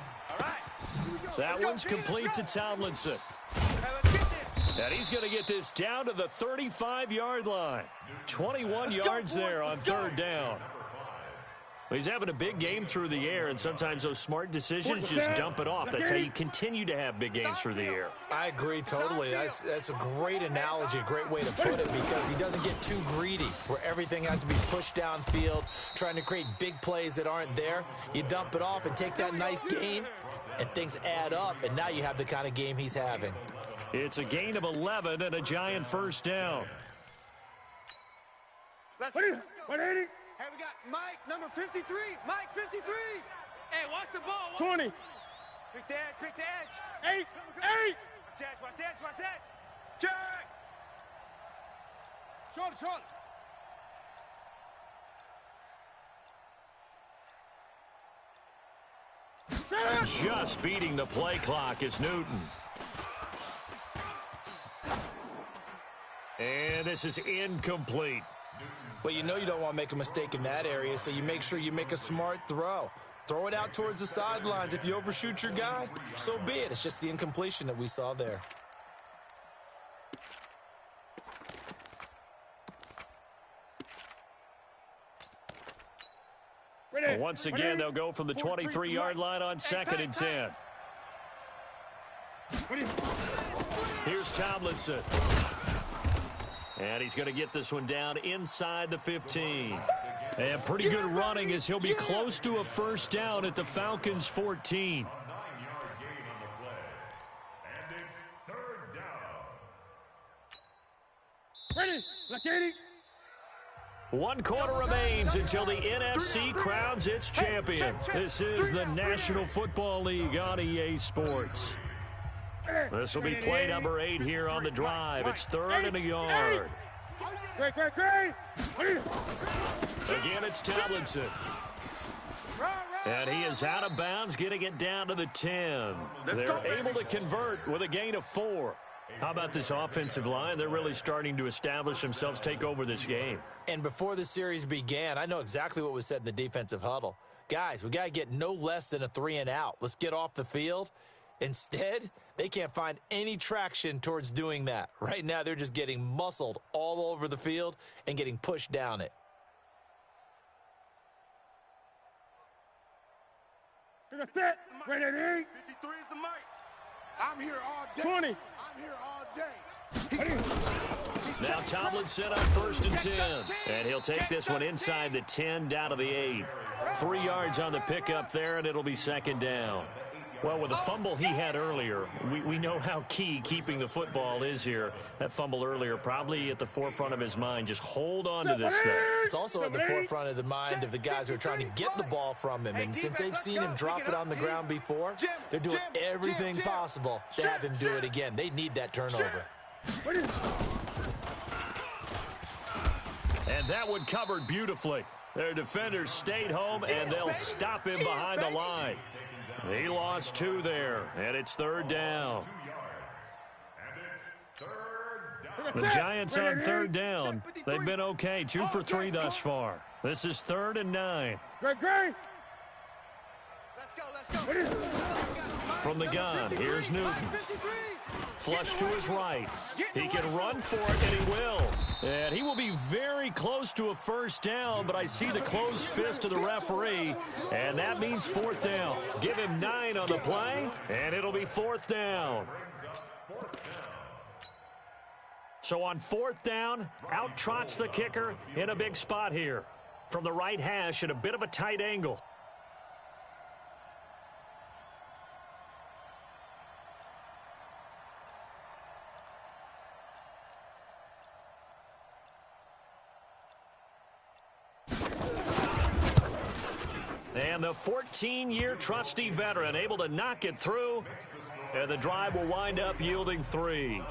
That one's complete to Tomlinson. And he's going to get this down to the 35-yard line. 21 yards there on 3rd down. He's having a big game through the air, and sometimes those smart decisions just dump it off. That's how you continue to have big games through the air. I agree totally. That's a great analogy, a great way to put it, because he doesn't get too greedy where everything has to be pushed downfield, trying to create big plays that aren't there. You dump it off and take that nice gain, and things add up, and now you have the kind of game he's having. It's a gain of 11 and a giant 1st down. Let's go. 180. Hey, we got Mike, number 53. Mike, 53. Hey, watch the ball. 20. Quick to edge. 8. Watch edge. Check. Short. Just beating the play clock is Newton. And this is incomplete. Well, you know you don't want to make a mistake in that area, so you make sure you make a smart throw. Throw it out towards the sidelines. If you overshoot your guy, so be it. It's just the incompletion that we saw there. Once again, they'll go from the 23-yard line on 2nd and 10. Here's Tomlinson. And he's going to get this one down inside the 15. And pretty good running as he'll be close to a 1st down at the Falcons' 14. 9-yard gain on the play. And it's 3rd down. Ready. Black 80. 1 quarter remains until the NFC crowns its champion. This is the National Football League on EA Sports. This will be play number 8 here on the drive. It's 3rd and a yard. Great. Again, it's Tomlinson. And he is out of bounds, getting it down to the 10. They're able to convert with a gain of 4. How about this offensive line? They're really starting to establish themselves, take over this game. And before the series began, I know exactly what was said in the defensive huddle. Guys, we got to get no less than a 3 and out. Let's get off the field. Instead, they can't find any traction towards doing that. Right now, they're just getting muscled all over the field and getting pushed down it. That's it. Ready. 53 is the mic. I'm here all day. 20. I'm here all day. Now Tomlinson on 1st and 10. And he'll take this one inside the 10 down to the 8. 3 yards on the pickup there, and it'll be 2nd down. Well, with the fumble he had earlier, we know how key keeping the football is here. That fumble earlier probably at the forefront of his mind. Just hold on to this thing. It's also at the forefront of the mind of the guys who are trying to get the ball from him. And since they've seen him drop it on the ground before, they're doing everything possible to have him do it again. They need that turnover. And that one covered beautifully. Their defenders stayed home, and they'll stop him behind the line. He lost 2 there, and it's 3rd down. The Giants on 3rd down. They've been okay, 2 for 3 thus far. This is 3rd and 9. Great. Let's go. From the gun, here's Newton. Flush to his right. He can run for it, and he will. And he will be very close to a first down, but I see the closed fist of the referee, and that means fourth down. Give him 9 on the play, and it'll be fourth down. So on fourth down, out trots the kicker in a big spot here. From the right hash at a bit of a tight angle. And the 14-year trusty veteran able to knock it through, and the drive will wind up yielding 3.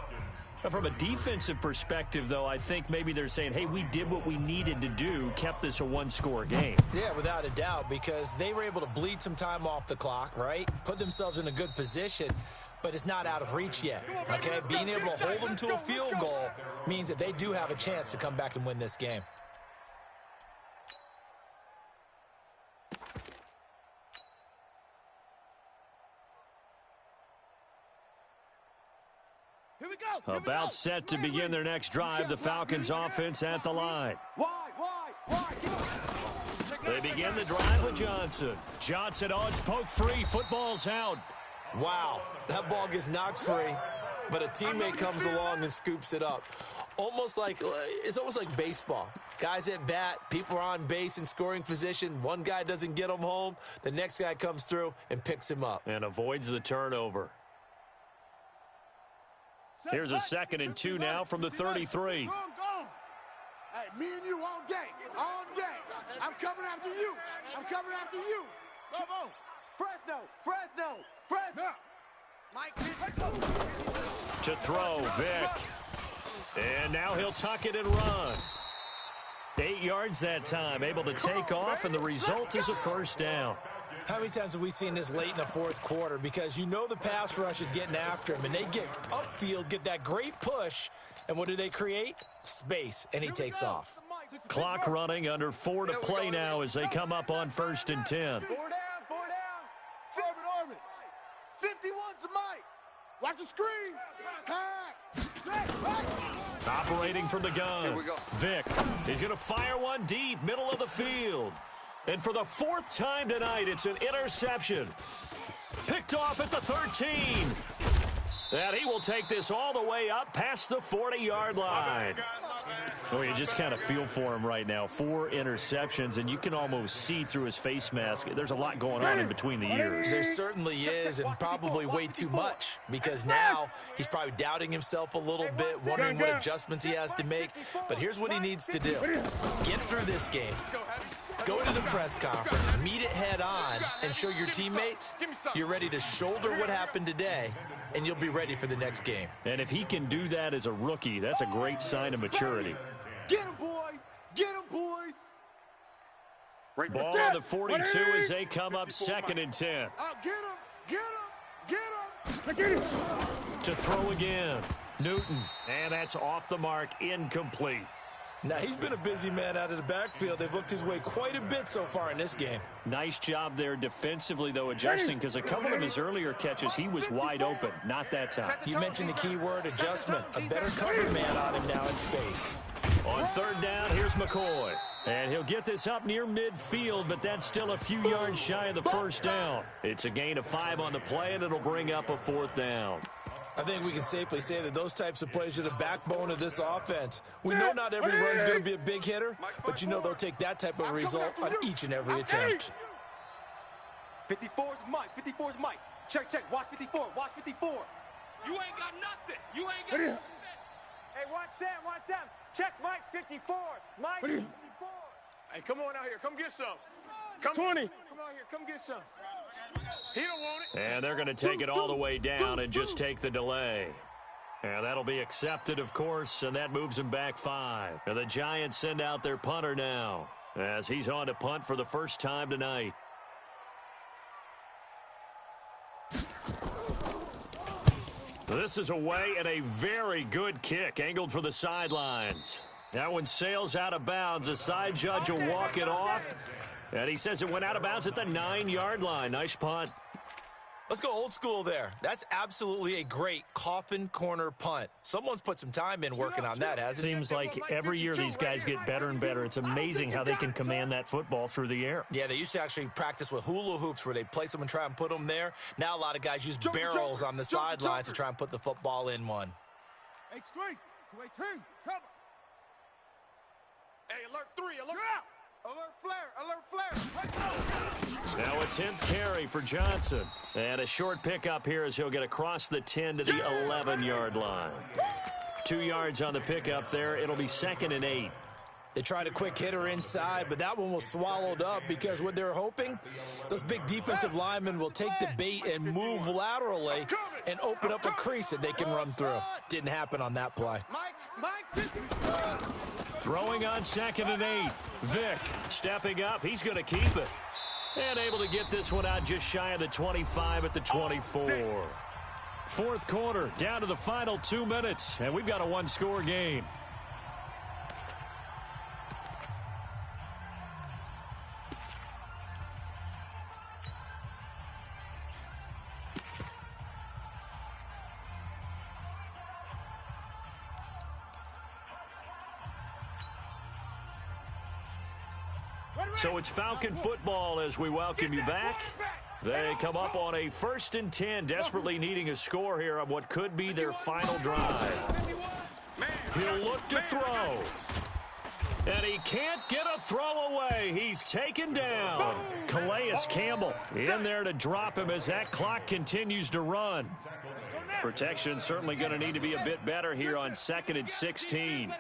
From a defensive perspective, though, I think maybe they're saying, hey, we did what we needed to do, kept this a one-score game. Yeah, without a doubt, because they were able to bleed some time off the clock, right? Put themselves in a good position, but it's not out of reach yet, okay? Being able to hold them to a field goal means that they do have a chance to come back and win this game. About set to begin their next drive, the Falcons offense at the line. They begin the drive with Johnson. Johnson, oh, it's poke free. Football's out. Wow, that ball gets knocked free, but a teammate comes along and scoops it up. It's almost like baseball. Guys at bat, people are on base in scoring position. One guy doesn't get him home. The next guy comes through and picks him up. And avoids the turnover. Here's a 2nd and 2 now from the 33. Go. Hey, me and you all day. All day. I'm coming after you. Come on. Fresno. Mike, To throw, Vic. And now he'll tuck it and run. 8 yards that time, able to take off, and the result is a first down. How many times have we seen this late in the fourth quarter? Because you know the pass rush is getting after him, and they get upfield, get that great push, and what do they create? Space, and he takes off. Clock running, under 4 to play now as they come up on 1st and 10. 4 down. Orbit. 51's the Mike. Watch the screen. Pass. Operating from the gun. Here we go. Vic, he's going to fire one deep, middle of the field. And for the 4th time tonight, it's an interception. Picked off at the 13. And he will take this all the way up past the 40-yard line. Oh, you just kind of feel for him right now. 4 interceptions, and you can almost see through his face mask. There's a lot going on in between the ears. There certainly is, and probably way too much, because now he's probably doubting himself a little bit, wondering what adjustments he has to make. But here's what he needs to do. Get through this game. Go to the press conference, meet it head on, and show your teammates you're ready to shoulder what happened today, and you'll be ready for the next game. And if he can do that as a rookie, that's a great sign of maturity. Get him, boys. Ball on the 42 as they come up 2nd and 10. Get him. To throw again. Newton. And that's off the mark, incomplete. Now, he's been a busy man out of the backfield. They've looked his way quite a bit so far in this game. Nice job there defensively, though, adjusting, because a couple of his earlier catches, he was wide open. Not that time. You mentioned the key word, adjustment. A better cover man on him now in space. On 3rd down, here's McCoy. And he'll get this up near midfield, but that's still a few yards shy of the first down. It's a gain of 5 on the play, and it'll bring up a 4th down. I think we can safely say that those types of plays are the backbone of this offense. We know not every run's going to be a big hitter, but you know they'll take that type of result on each and every attempt. 54's Mike. Check. Watch 54. You ain't got nothing. Hey, watch Sam. Check Mike 54. Mike 54. Hey, come on out here. Come get some. 20. Come out here. Come get some. He don't want it. And they're going to take it all the way down and just take the delay. And that'll be accepted, of course, and that moves them back 5. And the Giants send out their punter now as he's on to punt for the first time tonight. This is away, and a very good kick angled for the sidelines. That one sails out of bounds. The side judge will walk it off. And he says it went out of bounds at the 9-yard line. Nice punt. Let's go old school there. That's absolutely a great coffin corner punt. Someone's put some time in working on that, hasn't it? Seems like every year these guys get better and better. It's amazing how they can command that football through the air. Yeah, they used to actually practice with hula hoops where they place them and try and put them there. Now a lot of guys use barrels on the sidelines to try and put the football in one. H3, 218, trouble. Hey, alert 3, alert. Alert flare, alert flare. Now a 10th carry for Johnson. And a short pickup here as he'll get across the 10 to the 11-yard line. 2 yards on the pickup there. It'll be 2nd and 8. They tried a quick hitter inside, but that one was swallowed up because what they're hoping, those big defensive linemen will take the bait and move laterally and open up a crease that they can run through. Didn't happen on that play. Mike 50. Throwing on 2nd and 8. Vick stepping up. He's going to keep it. And able to get this one out just shy of the 25 at the 24. Fourth quarter, down to the final 2 minutes, and we've got a one-score game. So it's Falcon football as we welcome you back. They come up on a 1st and 10, desperately needing a score here on what could be their final drive. He'll look to throw. And he can't get a throw away. He's taken down. Calais Campbell in there to drop him as that clock continues to run. Protection certainly going to need to be a bit better here on 2nd and 16.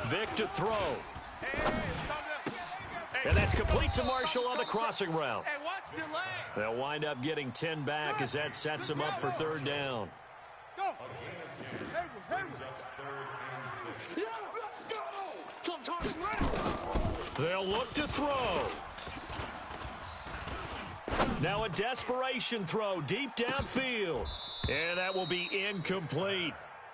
Vick to throw. And that's complete to Marshall on the crossing route. They'll wind up getting 10 back as that sets them up for 3rd down. They'll look to throw. Now a desperation throw deep downfield. And that will be incomplete.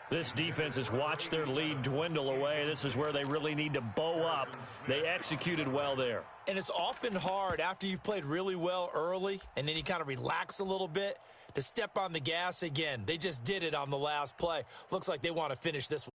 This defense has watched their lead dwindle away. This is where they really need to bow up. They executed well there. And it's often hard after you've played really well early and then you kind of relax a little bit to step on the gas again. They just did it on the last play. Looks like they want to finish this one.